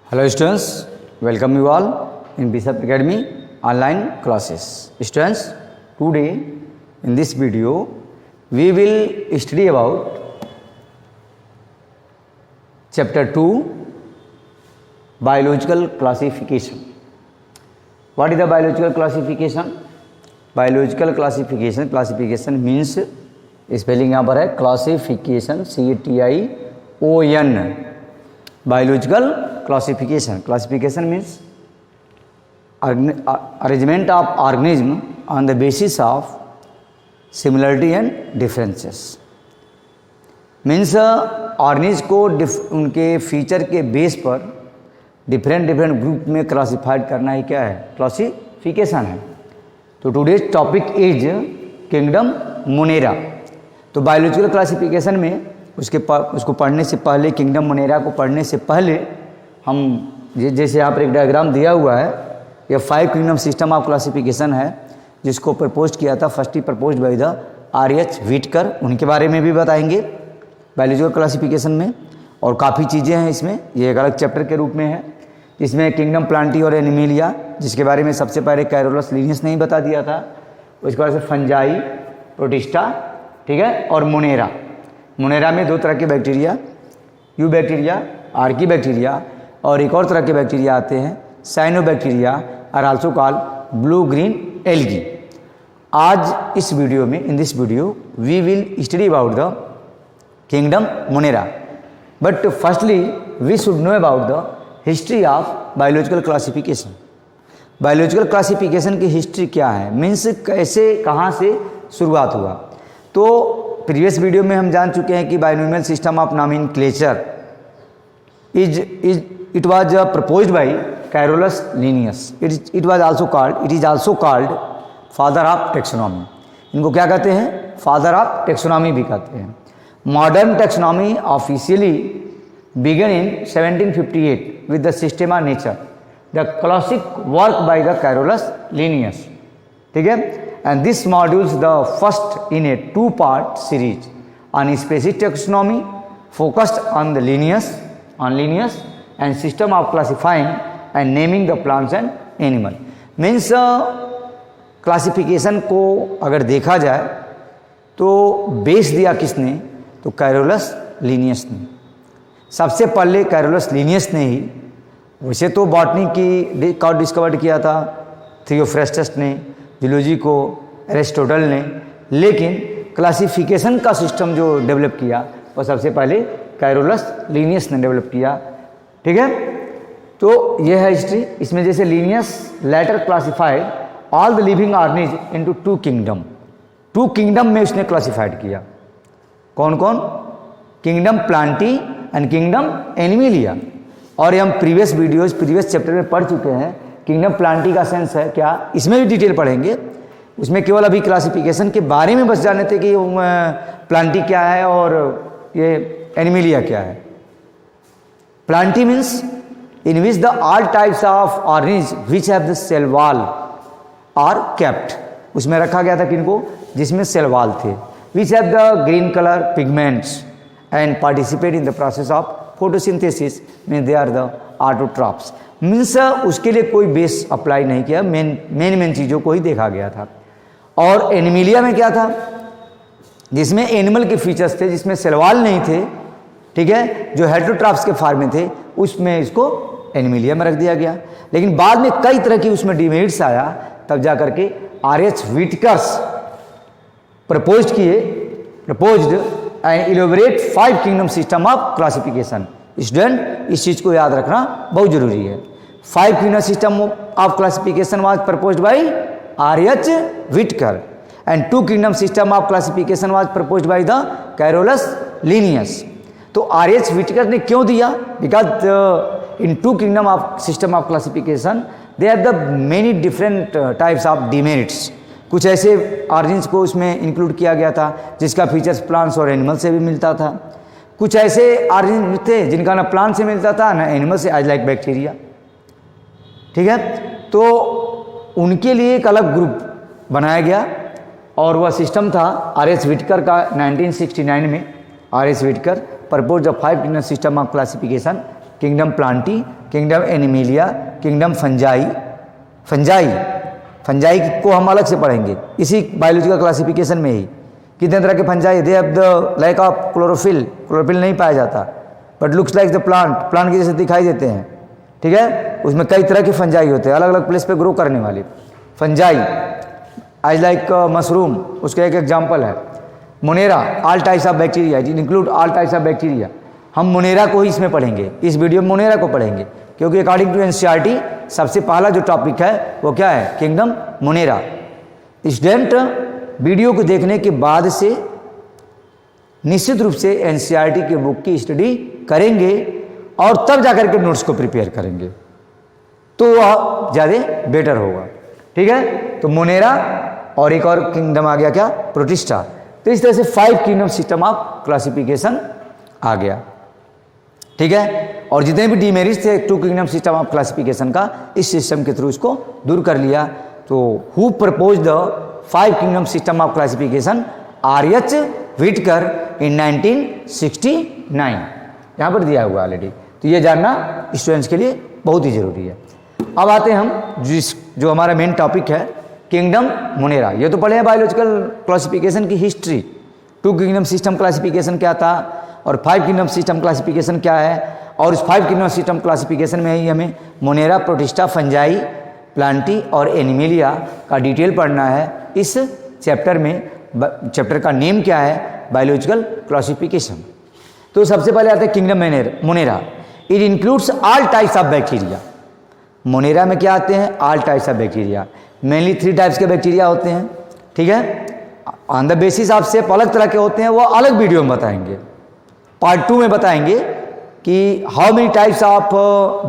Hello students, welcome you all in Bishop Academy online classes. Students, today in this video we will study about chapter 2 biological classification. What is the biological classification? Biological classification means spelling यहाँ पर है classification CATION. Biological classification means arrangement of organism on the basis of similarity and differences. Means organism को उनके feature के base पर different group में classified करना ही क्या है? क्लासिफिकेशन है. तो today's topic is kingdom Monera. तो बायोलॉजिकल क्लासिफिकेशन में उसको पढ़ने से पहले, किंगडम मोनेरा को पढ़ने से पहले हम जैसे यहाँ पर एक डायग्राम दिया हुआ है, यह 5 किंगडम सिस्टम ऑफ क्लासिफिकेशन है जिसको प्रपोज किया था firstly propose by the R.H. व्हिटकर. उनके बारे में भी बताएंगे बायोलॉजिकल क्लासिफिकेशन में. और काफ़ी चीज़ें हैं इसमें, ये एक अलग चैप्टर के रूप में है. इसमें किंगडम प्लांटी और एनिमेलिया, जिसके बारे में सबसे पहले कैरोलस लिनियस ने ही बता दिया था. उसके बाद से फंजाई, प्रोटिस्टा, ठीक है, और मोनेरा. मोनेरा में 2 तरह के bacteria, you bacteria, Archie bacteria, और एक और तरह के बैक्टीरिया आते हैं साइनोबैक्टीरिया और also called blue green algae. आज इस वीडियो में, in this video we will study about the kingdom Monera. But firstly we should know about the history of biological classification. Biological classification की history क्या है, means कैसे, कहाँ से शुरुआत हुआ. तो प्रीवियस वीडियो में हम जान चुके हैं कि binomial system of nomenclature it was proposed bye Carolus Linnaeus. It is also called father of taxonomy. इनको क्या कहते हैं? फादर ऑफ टेक्सोनॉमी भी कहते हैं. Modern taxonomy officially began in 1758 with the Systema Nature, the classic work by the Carolus Linnaeus. ठीक है, and this modules the first in a 2-part series on species taxonomy focused on the Linnaeus and system of classifying and naming the plants and animal. Means classification को अगर देखा जाए तो base दिया किसने? तो कैरोलस लिनियस ने. सबसे पहले कैरोलस लिनियस ने ही, वैसे तो बॉटनी को डिस्कवर किया था थियोफ्रेस्टस ने, जूलॉजी को एरिस्टोटल ने, लेकिन क्लासिफिकेशन का सिस्टम जो डेवलप किया वो सबसे पहले कैरोलस लिनियस ने डेवलप किया. ठीक है, तो यह है हिस्ट्री. इसमें जैसे Linnaeus later classified all the living organism into 2 kingdom. 2 kingdom में उसने क्लासिफाइड किया. कौन कौन? Kingdom Plantae and kingdom Animalia. और ये हम प्रीवियस चैप्टर में पढ़ चुके हैं. किंगडम प्लांटी का सेंस है क्या, इसमें भी डिटेल पढ़ेंगे. उसमें केवल अभी क्लासिफिकेशन के बारे में बस जानते थे कि प्लांटी क्या है और ये एनिमेलिया क्या है. Plantae means in which the all types of organism which have the cell wall are kept. उसमें रखा गया था किनको? जिसमें सेल वॉल थे. Which have the green colour pigments and participate in the process of photosynthesis, means they are the autotrophs. Means उसके लिए कोई बेस अप्लाई नहीं किया, मेन चीज़ों को ही देखा गया था. और एनिमेलिया में क्या था? जिसमें एनिमल के फीचर्स थे, जिसमें सेलवाल नहीं थे, ठीक है, जो हेटेरोट्रॉफ्स के फॉर्म में थे, उसमें इसको एनिमेलिया में रख दिया गया. लेकिन बाद में कई तरह की उसमें डिमेरिट्स आया, तब जा करके R.H. Whittaker's proposed and elaborate 5 kingdom system of classification. Student, इस चीज़ को याद रखना बहुत जरूरी है. 5 kingdom system of classification was proposed by R.H. Whittaker and 2 kingdom system of classification was proposed by the Carolus Linnaeus. तो R.H. व्हिटकर ने क्यों दिया? Because in 2 kingdom of system of classification they have the many different types of demerits. कुछ ऐसे organism को उसमें include किया गया था जिसका फीचर्स प्लांट्स और एनिमल से भी मिलता था. कुछ ऐसे ऑर्गेनिज्म थे जिनका ना प्लांट से मिलता था ना एनिमल से, एज लाइक बैक्टीरिया. ठीक है, तो उनके लिए एक अलग ग्रुप बनाया गया और वह सिस्टम था R.H. व्हिटकर का. 1969 में R.H. Whittaker propose the 5 kingdom system of classification kingdom plantae, kingdom animalia, kingdom fungi. Fungi को हम अलग से पढ़ेंगे इसी बायोलॉजिकल क्लासिफिकेशन में ही। कितने तरह के fungi, they have the like of chlorophyll नहीं पाया जाता, but looks like the plant के जैसे दिखाई देते हैं, ठीक है। उसमें कई तरह के फंजाई होते हैं, अलग अलग प्लेस पे ग्रो करने वाले फंजाई, एज लाइक मशरूम, उसका एक एग्जाम्पल है। Monera, all types of bacteria, it include all types of bacteria. हम मोनेरा को ही इसमें पढ़ेंगे, इस वीडियो में मोनेरा को पढ़ेंगे, क्योंकि अकॉर्डिंग टू एनसीईआरटी सबसे पहला जो टॉपिक है वो क्या है, किंगडम मोनेरा। स्टूडेंट वीडियो को देखने के बाद से निश्चित रूप से एनसीईआरटी की बुक की स्टडी करेंगे और तब जाकर के नोट्स को प्रिपेयर करेंगे, तो वह ज़्यादा बेटर होगा, ठीक है। तो मोनेरा और एक और किंगडम आ गया क्या, प्रोटिस्टा। तो इस तरह से 5 किंगडम सिस्टम ऑफ क्लासिफिकेशन आ गया, ठीक है। और जितने भी डीमेरिट्स थे 2 किंगडम सिस्टम ऑफ क्लासिफिकेशन का, इस सिस्टम के थ्रू इसको दूर कर लिया। तो who propose the 5 kingdom system of classification, R H. Whittaker in 1969, यहाँ पर दिया हुआ ऑलरेडी। तो ये जानना स्टूडेंट्स के लिए बहुत ही जरूरी है। अब आते हैं हम जो हमारा मेन टॉपिक है, किंगडम मोनेरा। ये तो पढ़े हैं बायोलॉजिकल क्लासिफिकेशन की हिस्ट्री, 2 किंगडम सिस्टम क्लासिफिकेशन क्या था और 5 किंगडम सिस्टम क्लासिफिकेशन क्या है। और इस 5 किंगडम सिस्टम क्लासिफिकेशन में ही हमें मोनेरा, प्रोटिस्टा, फंजाई, प्लांटी और एनिमिलिया का डिटेल पढ़ना है इस चैप्टर में। चैप्टर का नेम क्या है, बायोलॉजिकल क्लासिफिकेशन। तो सबसे पहले आते हैं kingdom Monera. It includes all types of bacteria. Monera में क्या आते हैं, all types of bacteria. Mainly 3 types के बैक्टीरिया होते हैं, ठीक है। On the basis of shape अलग तरह के होते हैं, वो अलग वीडियो में बताएंगे। पार्ट 2 में बताएंगे कि how many types of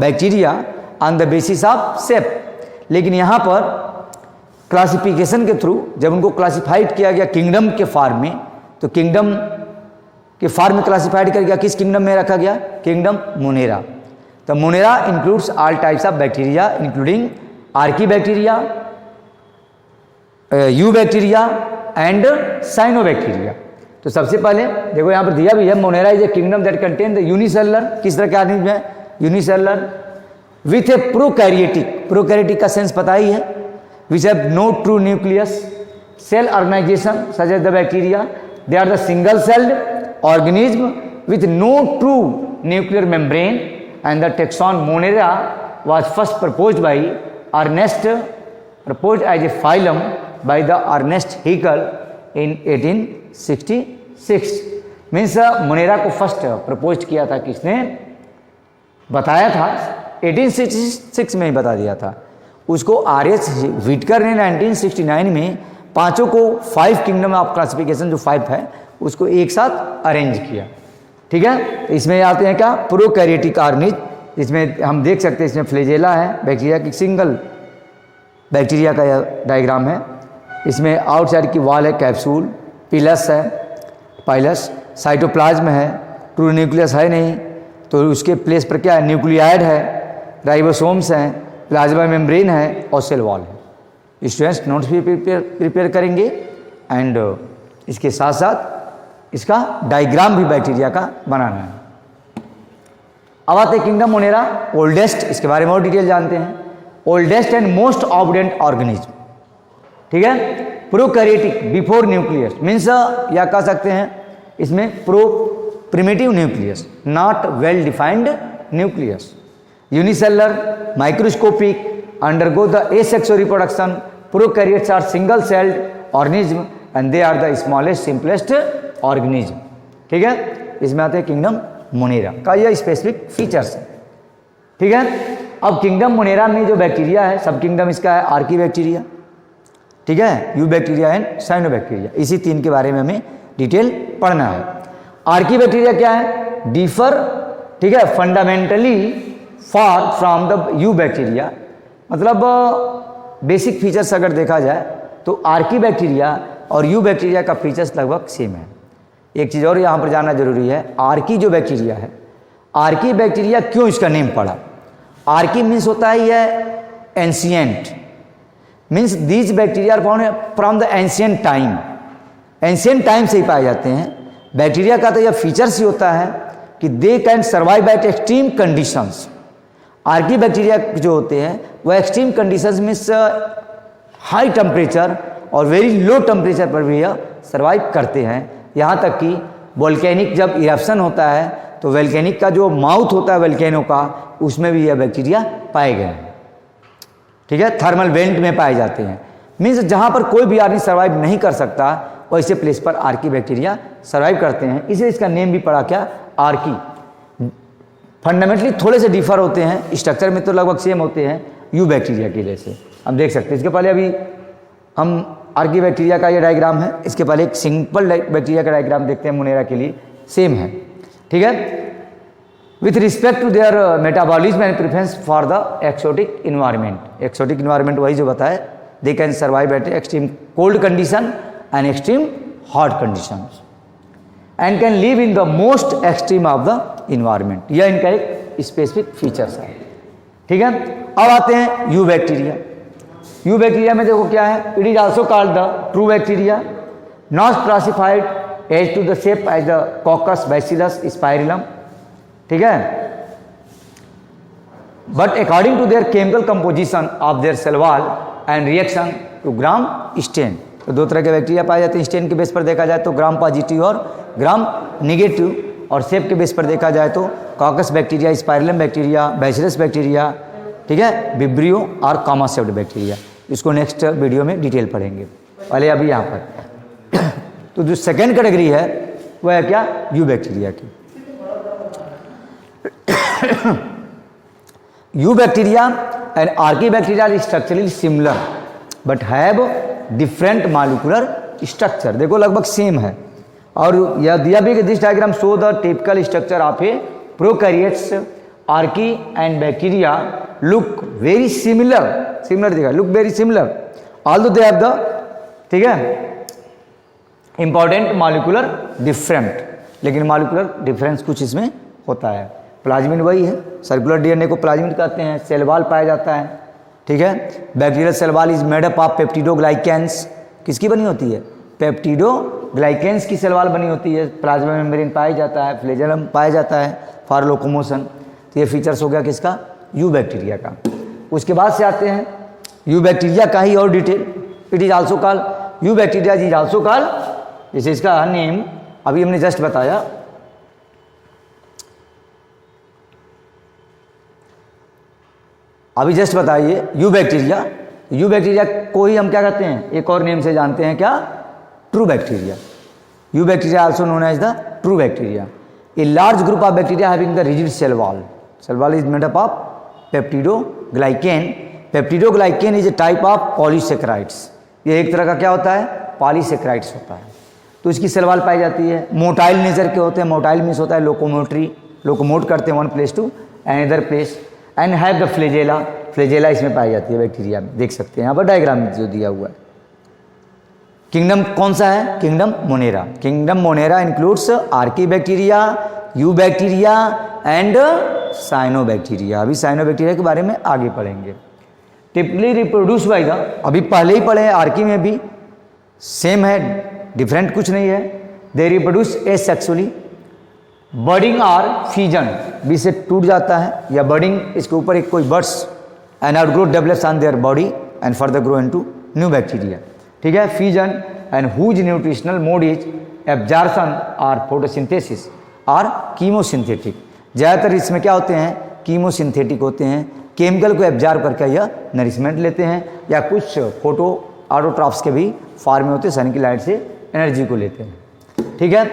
bacteria on the basis of shape. लेकिन यहाँ पर क्लासिफिकेशन के थ्रू जब उनको क्लासिफाइड किया गया किंगडम के फॉर्म में, तो किंगडम के फॉर्म में क्लासिफाइड कर गया, किस किंगडम में रखा गया, किंगडम मोनेरा। तो Monera includes all types of bacteria including Archie bacteria, eubacteria and cyanobacteria. तो सबसे पहले देखो यहाँ पर दिया भी है, Monera is a kingdom that contain the unicellular, किस तरह के ऑर्गेनिज्म है, unicellular with A prokaryotic, prokaryotic का सेंस पता ही है, which have no true nucleus, cell organization such as the bacteria, they are the single celled organism with no true nuclear membrane, and the taxon Monera was first proposed by Ernest, proposed as a phylum by the Ernest Haeckel in 1866। Means Monera को first propose किया था किसने, बताया था 1866 में ही बता दिया था। उसको आर.एच. व्हिटकर ने 1969 में पांचों को 5 किंगडम ऑफ क्लासिफिकेशन जो 5 है उसको एक साथ अरेंज किया, ठीक है। इसमें आते हैं क्या, प्रोकैरियोटिक ऑर्गेनिज्म, इसमें हम देख सकते हैं इसमें फ्लैजेला है, बैक्टीरिया की सिंगल बैक्टीरिया का डायग्राम है। इसमें आउटसाइड की वॉल है कैप्सूल, पिलस है, पाइलस, साइटोप्लाज्म है, ट्रू न्यूक्लियस है नहीं, तो उसके प्लेस पर क्या है, न्यूक्लियाइड है, राइबोसोम्स हैं, प्लाज्मा मेम्ब्रेन है और सेल वॉल है। स्टूडेंट्स नोट्स भी प्रिपेयर करेंगे एंड इसके साथ साथ इसका डायग्राम भी बैक्टीरिया का बनाना है। अब आते हैं किंगडम मोनेरा, ओल्डेस्ट, इसके बारे में और डिटेल जानते हैं। ओल्डेस्ट एंड मोस्ट ऑब्डेंट ऑर्गेनिज्म, ठीक है। प्रोकैरियोटिक बिफोर न्यूक्लियस, मीन्स या कह सकते हैं इसमें primitive nucleus, not well defined nucleus. Unicellular, microscopic, undergo the asexual reproduction, prokaryotes are single celled organism and they are the smallest simplest organism, ठीक है। इसमें आते हैं किंगडम मोनेरा का यह स्पेसिफिक फीचर्स है, ठीक है। अब किंगडम मोनेरा में जो बैक्टीरिया है, सब किंगडम इसका है आर्की बैक्टीरिया, ठीक है, यू बैक्टीरिया एंड साइनोबैक्टीरिया, इसी 3 के बारे में हमें डिटेल पढ़ना है। आर्की बैक्टीरिया क्या है, डिफर, ठीक है, fundamentally far from the you bacteria. मतलब बेसिक फीचर्स अगर देखा जाए तो आर्की बैक्टीरिया और यू बैक्टीरिया का फीचर्स लगभग सेम है। एक चीज़ और यहाँ पर जानना जरूरी है, आर्की जो बैक्टीरिया है, आर्की बैक्टीरिया क्यों इसका नेम पड़ा। आर्की मीन्स होता है ये ancient, means these bacteria from the ancient time, ancient time से ही पाए जाते हैं। बैक्टीरिया का तो यह फीचर्स ही होता है कि दे can survive at extreme conditions. Archie bacteria जो होते हैं वो एक्सट्रीम कंडीशंस में हाई टेम्परेचर और वेरी लो टेम्परेचर पर भी यह सर्वाइव करते हैं। यहाँ तक कि वोल्केनिक जब इरप्शन होता है तो वोल्केनिक का जो माउथ होता है वोल्केनो का, उसमें भी यह बैक्टीरिया पाए गए हैं। ठीक है, थर्मल वेंट में पाए जाते हैं। मीन्स जहाँ पर कोई भी आदमी सर्वाइव नहीं कर सकता वैसे प्लेस पर आर्की बैक्टीरिया सर्वाइव करते हैं, इसलिए इसका नेम भी पड़ा क्या, आर्की। फंडामेंटली थोड़े से डिफर होते हैं, स्ट्रक्चर में तो लगभग सेम होते हैं यू बैक्टीरिया के जैसे। हम देख सकते हैं, इसके पहले अभी हम आर्की बैक्टीरिया का ये डायग्राम है, इसके पहले एक सिंपल बैक्टीरिया का डायग्राम देखते हैं मोनेरा के लिए, सेम है। ठीक है, with respect to their metabolism and preference for the exotic environment. Exotic environment वही जो बताए, they can survive at extreme cold condition and extreme hot conditions and can live in the most extreme of the environment. यह इनका एक specific features है। ठीक है, अब आते हैं यू बैक्टीरिया। यू बैक्टीरिया में देखो क्या है, it is also called the true bacteria, not classified as to the shape as the coccus bacillus spirillum. ठीक है, but according to their chemical composition of their cell wall and reaction to Gram stain. तो दो तरह के bacteria पाए जाते हैं stand के बेस पर देखा जाए तो ग्राम पॉजिटिव और ग्राम निगेटिव, और शेप के बेस पर देखा जाए तो caucus bacteria, spirillum bacteria, bacillus bacteria, ठीक है, विब्रियो और कॉमा शेप्ड बैक्टीरिया। इसको नेक्स्ट वीडियो में डिटेल पढ़ेंगे, पहले अभी यहाँ पर। तो जो सेकेंड कैटेगरी है वह है क्या, यू बैक्टीरिया की। Eubacteria and archaebacteria are structurally similar but have different molecular structure. देखो लगभग सेम है, और यह दिया भी कि this diagram show the typical structure of a prokaryotes. Archae and bacteria look very similar, similar दिखा, look very similar although they have the, ठीक है, इंपॉर्टेंट मॉलिक्यूलर डिफरेंट, लेकिन मॉलिक्यूलर डिफरेंस कुछ इसमें होता है। प्लाज्मिन वही है, सर्कुलर डीएनए को प्लाज्मिन कहते हैं, सेल वॉल पाया जाता है। ठीक है, bacterial cell wall is made up of peptidoglycans. किसकी बनी होती है, पेप्टिडोग्लाइकेंस की सेल वॉल बनी होती है। प्लाज्मा मेम्ब्रेन पाया जाता है, फ्लैजेलम पाया जाता है फॉर लोकोमोशन। तो ये फीचर्स हो गया किसका, यू बैक्टीरिया का। उसके बाद से आते हैं यू बैक्टीरिया का ही और detail. It is also called you bacteria is also called, जैसे इसका नेम अभी हमने जस्ट बताया, अभी जस्ट बताइए यू बैक्टीरिया। यू बैक्टीरिया को ही हम क्या कहते हैं, एक और नेम से जानते हैं क्या, true bacteria. Eubacteria also known as the true bacteria. A large group of bacteria having the rigid cell wall. Cell wall is made up of peptidoglycan. Peptidoglycan is a type of polysaccharides. ये एक तरह का क्या होता है, polysaccharides होता है। तो इसकी सेल वॉल पाई जाती है। मोटाइल नेचर के होते हैं, मोटाइल मीन्स होता है लोकोमोटरी, लोकोमोट करते हैं one place to another place, and have the flagella. Flagella इसमें पाई जाती है बैक्टीरिया में, देख सकते हैं यहाँ पर डायग्राम में जो दिया हुआ है। किंगडम कौन सा है, kingdom Monera. Kingdom Monera includes Archie bacteria, eubacteria and cyanobacteria. अभी साइनोबैक्टीरिया के बारे में आगे पढ़ेंगे। टिपिकली रिप्रोड्यूस बाय द, अभी पहले ही पढ़े हैं, आर्की में भी सेम है, डिफरेंट कुछ नहीं है। दे रिप्रोड्यूस एसेक्सुअली, बर्डिंग और फीजन, बी से टूट जाता है या बर्डिंग, इसके ऊपर एक कोई buds and outgrowth develops on their body and further grow into new bacteria. ठीक है, fission and whose nutritional mode is absorption और फोटोसिंथेसिस और कीमोसिंथेटिक। ज़्यादातर इसमें क्या होते हैं, कीमोसिंथेटिक होते हैं, केमिकल को एब्जॉर्ब करके यह नरिशमेंट लेते हैं, या कुछ फोटो ऑटोट्रॉप्स के भी फॉर्म में होते हैं, सन की लाइट से एनर्जी को लेते हैं। ठीक है,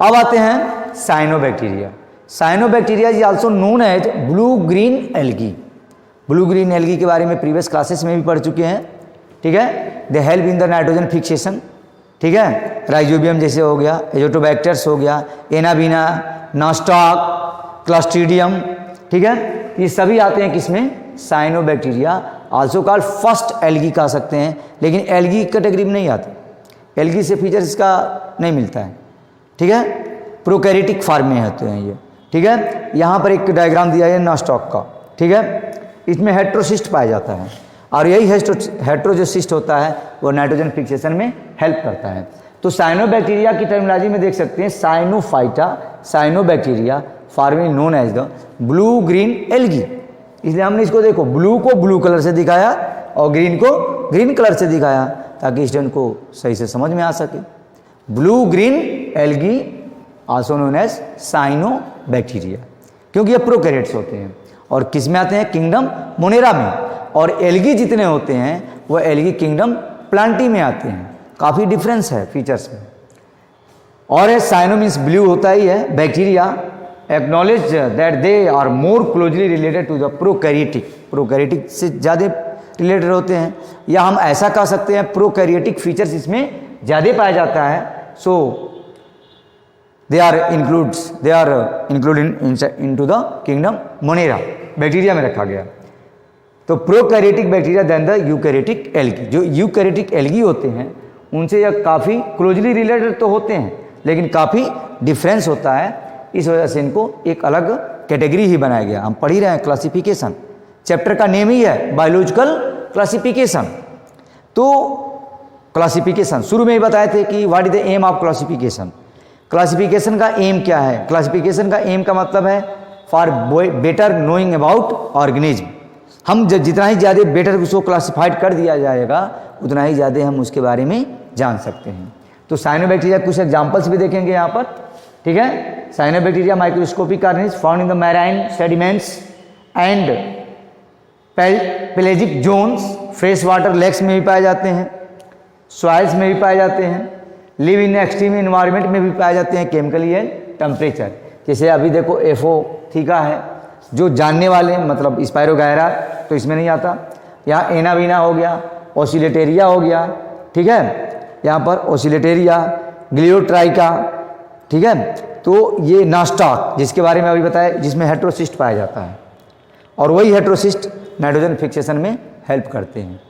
अब आते हैं cyanobacteria. Cyanobacteria is also known as blue green algae. Blue green algae के बारे में प्रीवियस क्लासेस में भी पढ़ चुके हैं। ठीक है, दे help in the nitrogen fixation. ठीक है, राइजोबियम जैसे हो गया, एजोटोबैक्टर्स हो गया, एनाबीना, नॉस्टॉक, क्लस्ट्रीडियम। ठीक है, ये सभी आते हैं किसमें, cyanobacteria. Also called first algae कह सकते हैं, लेकिन एल्गी कैटेगरी में नहीं आते, एल्गी से फीचर्स इसका नहीं मिलता है। ठीक है, प्रोकैरियोटिक फॉर्म में होते हैं ये। ठीक है, यहाँ पर एक डायग्राम दिया है नॉस्टॉक का। ठीक है, इसमें हेट्रोसिस्ट पाया जाता है, और यही हेट्रो जो सिस्ट होता है वो नाइट्रोजन फिक्सेशन में हेल्प करता है। तो साइनोबैक्टीरिया की टर्मिनोलॉजी में देख सकते हैं cyanophyta, cyanobacteria forming known as the blue green algae. इसलिए हमने इसको देखो ब्लू को ब्लू कलर से दिखाया और ग्रीन को ग्रीन कलर से दिखाया ताकि स्टूडेंट को सही से समझ में आ सके। Blue green algae also known as cyanobacteria, क्योंकि ये प्रोकैरियोट्स होते हैं और किस में आते हैं, किंगडम मोनेरा में, और एल्गी जितने होते हैं वह एल्गी किंगडम प्लांटी में आते हैं। काफ़ी डिफरेंस है फीचर्स में। और है साइनो मीन्स ब्लू होता ही है। Bacteria acknowledge that they are more closely related to the prokaryotic, prokaryotic से ज़्यादा रिलेटेड होते हैं, या हम ऐसा कह सकते हैं प्रोकैरियोटिक फीचर्स इसमें ज़्यादा पाया जाता है। So they are included into the kingdom Monera, bacteria में रखा गया। तो prokaryotic bacteria then the eukaryotic algae. जो यूकैरियोटिक एल्गी होते हैं उनसे यह काफ़ी क्लोजली रिलेटेड तो होते हैं लेकिन काफ़ी डिफरेंस होता है, इस वजह से इनको एक अलग कैटेगरी ही बनाया गया। हम पढ़ ही रहे हैं क्लासिफिकेशन, चैप्टर का नेम ही है बायोलॉजिकल क्लासिफिकेशन। तो क्लासिफिकेशन शुरू में ही बताए थे कि what is the aim of classification. Classification का एम क्या है? क्लासिफिकेशन का एम का मतलब है for better knowing about organism. हम जितना ही ज़्यादा बेटर उसको क्लासिफाइड कर दिया जाएगा उतना ही ज़्यादा हम उसके बारे में जान सकते हैं। तो साइनोबैक्टीरिया कुछ एग्जांपल्स भी देखेंगे यहाँ पर, ठीक है। Cyanobacteria microscopic organism found in the marine sediments and pelagic zones, fresh water lakes में भी पाए जाते हैं, सॉइल्स में भी पाए जाते हैं, लिव इन एक्सट्रीम इन्वायरमेंट में भी पाए जाते हैं, केमिकली एंड टेम्परेचर। जैसे अभी देखो एफओ थीका है, जो जानने वाले मतलब स्पायरोगायरा तो इसमें नहीं आता। यहाँ एनावीना हो गया, ओसिलेटेरिया हो गया, ठीक है, यहाँ पर ओसिलेटेरिया, ग्लियोट्राइका, ठीक है। तो ये नास्टॉक जिसके बारे में अभी बताया, जिसमें हेट्रोसिस्ट पाया जाता है, और वही हेट्रोसिस्ट नाइट्रोजन फिक्सेशन में हेल्प करते हैं।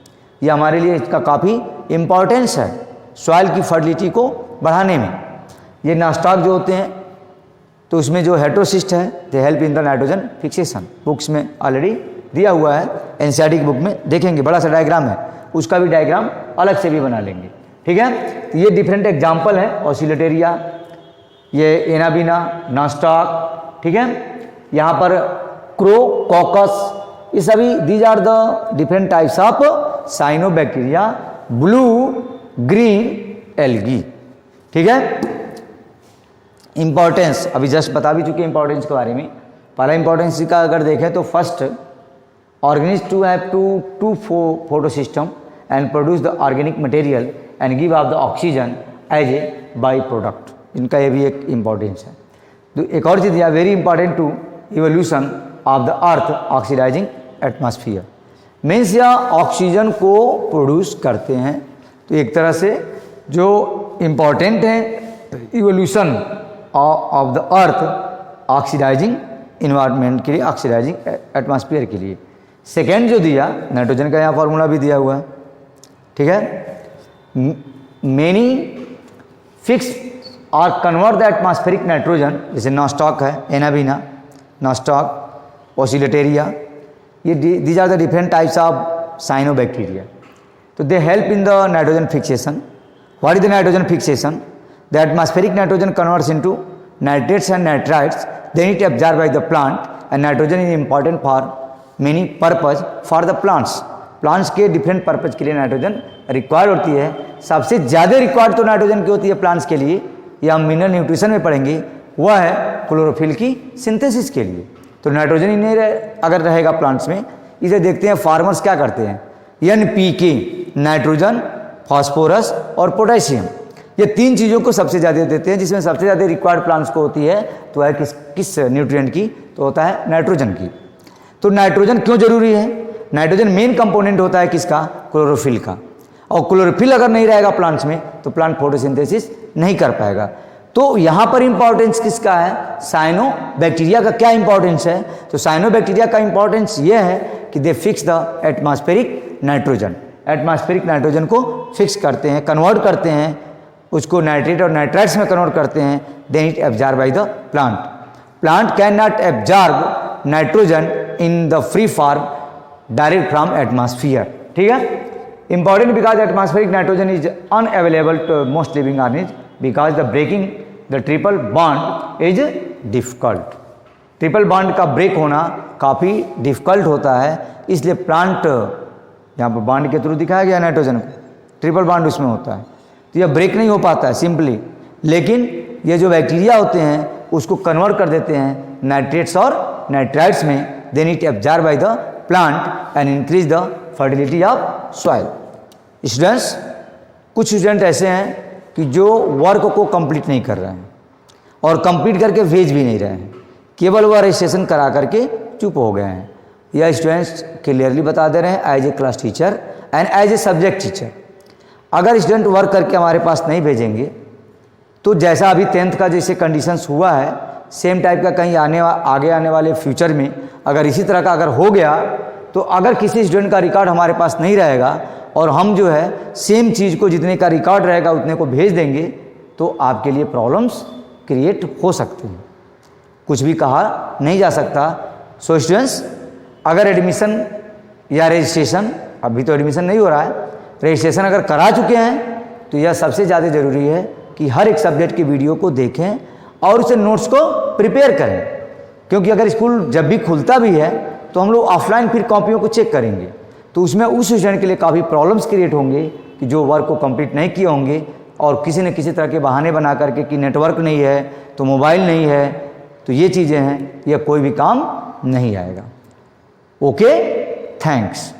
ये हमारे लिए इसका काफ़ी इम्पॉर्टेंस है सॉइल की फर्टिलिटी को बढ़ाने में। ये नास्टॉक जो होते हैं तो उसमें जो हेट्रोसिस्ट है दे help in the nitrogen fixation. Books में ऑलरेडी दिया हुआ है, एनसीईआरटी की बुक में देखेंगे, बड़ा सा डायग्राम है, उसका भी डायग्राम अलग से भी बना लेंगे, ठीक है। तो ये डिफरेंट एग्जाम्पल है, ऑसिलेटेरिया, ये एनाबीना, नास्टॉक, ठीक है। यहाँ पर क्रोकॉकस, ये सभी these are the different types of cyanobacteria blue green algae, ठीक है। इंपॉर्टेंस अभी जस्ट बता भी चुके इंपॉर्टेंस के बारे में। पहला इंपॉर्टेंस का अगर देखें तो first, organism to have two photosystem and produce the organic material and give off the oxygen as a byproduct. इनका ये भी एक इम्पॉर्टेंस है। तो एक और चीज़ दिया very important to evolution of the earth oxidising atmosphere. Means या ऑक्सीजन को प्रोड्यूस करते हैं, तो एक तरह से जो इम्पॉर्टेंट है evolution of the earth oxidising environment के लिए, ऑक्सीडाइजिंग एटमॉस्फेयर के लिए। सेकेंड जो दिया नाइट्रोजन का, यहाँ फार्मूला भी दिया हुआ है, ठीक है। मेनी फिक्स और कन्वर्ट द एटमॉस्फेरिक नाइट्रोजन, जैसे नास्टॉक है, एनाबीना, नास्टॉक, ओसिलेटेरिया, ये these are the different types of cyanobacteria. तो they help in the nitrogen fixation. What is the nitrogen fixation? The atmospheric nitrogen converts into nitrates and nitrites, then it absorbed by the plant, and nitrogen is important for many purpose for the plants. Plants के different purpose के लिए nitrogen required होती है। सबसे ज़्यादा required तो nitrogen की होती है प्लांट्स के लिए, या हम मिनरल न्यूट्रिशन में पढ़ेंगे, वह है क्लोरोफिल की सिंथेसिस के लिए। तो नाइट्रोजन ही नहीं अगर रहेगा प्लांट्स में, इसे देखते हैं फार्मर्स क्या करते हैं, NPK नाइट्रोजन, फास्फोरस और पोटेशियम, ये तीन चीज़ों को सबसे ज़्यादा देते हैं। जिसमें सबसे ज़्यादा रिक्वायर्ड प्लांट्स को होती है तो है किस न्यूट्रिएंट की, तो होता है नाइट्रोजन की। तो नाइट्रोजन क्यों जरूरी है? नाइट्रोजन मेन कंपोनेंट होता है किसका? क्लोरोफिल का। और क्लोरोफिल अगर नहीं रहेगा प्लांट्स में तो प्लांट फोटोसिंथेसिस नहीं कर पाएगा। तो यहाँ पर इंपॉर्टेंस किसका है? साइनोबैक्टीरिया का क्या इंपॉर्टेंस है? तो साइनोबैक्टीरिया का इंपॉर्टेंस ये है कि दे fix the atmospheric nitrogen, atmospheric nitrogen को फिक्स करते हैं, कन्वर्ट करते हैं, उसको नाइट्रेट और नाइट्राइट्स में कन्वर्ट करते हैं, then it absorb by the plant. Plant can not absorb nitrogen in the free form direct from atmosphere, ठीक है। Important because atmospheric nitrogen is unavailable to most living organism because the breaking the triple bond is difficult. Triple bond का break होना काफ़ी difficult होता है, इसलिए plant यहाँ पर बॉन्ड के थ्रू दिखाया गया नाइट्रोजन को, ट्रिपल बॉन्ड उसमें होता है, तो यह ब्रेक नहीं हो पाता है सिंपली। लेकिन ये जो बैक्टीरिया होते हैं उसको कन्वर्ट कर देते हैं नाइट्रेट्स और नाइट्राइट्स में, then it absorb by the plant and increase the fertility of soil. Students, कुछ स्टूडेंट ऐसे हैं कि जो वर्क को कंप्लीट नहीं कर रहे हैं और कंप्लीट करके भेज भी नहीं रहे हैं, केवल वह रजिस्ट्रेशन करा करके चुप हो गए हैं। यह स्टूडेंट्स क्लियरली बता दे रहे हैं as a class teacher and as a subject teacher, अगर स्टूडेंट वर्क करके हमारे पास नहीं भेजेंगे तो जैसा अभी 10th का जैसे कंडीशंस हुआ है, सेम टाइप का कहीं आगे आने वाले फ्यूचर में अगर इसी तरह का अगर हो गया, तो अगर किसी स्टूडेंट का रिकॉर्ड हमारे पास नहीं रहेगा और हम जो है सेम चीज़ को जितने का रिकॉर्ड रहेगा उतने को भेज देंगे, तो आपके लिए प्रॉब्लम्स क्रिएट हो सकते हैं, कुछ भी कहा नहीं जा सकता। सो स्टूडेंट्स, अगर एडमिशन या रजिस्ट्रेशन, अभी तो एडमिशन नहीं हो रहा है, रजिस्ट्रेशन अगर करा चुके हैं तो यह सबसे ज़्यादा ज़रूरी है कि हर एक सब्जेक्ट की वीडियो को देखें और उसे नोट्स को प्रिपेयर करें, क्योंकि अगर स्कूल जब भी खुलता भी है तो हम लोग ऑफलाइन फिर कॉपियों को चेक करेंगे, तो उसमें उस स्टूडेंट के लिए काफ़ी प्रॉब्लम्स क्रिएट होंगे कि जो वर्क को कंप्लीट नहीं किए होंगे और किसी न किसी तरह के बहाने बना करके कि नेटवर्क नहीं है तो मोबाइल नहीं है, तो ये चीज़ें हैं, यह कोई भी काम नहीं आएगा। Okay, thanks.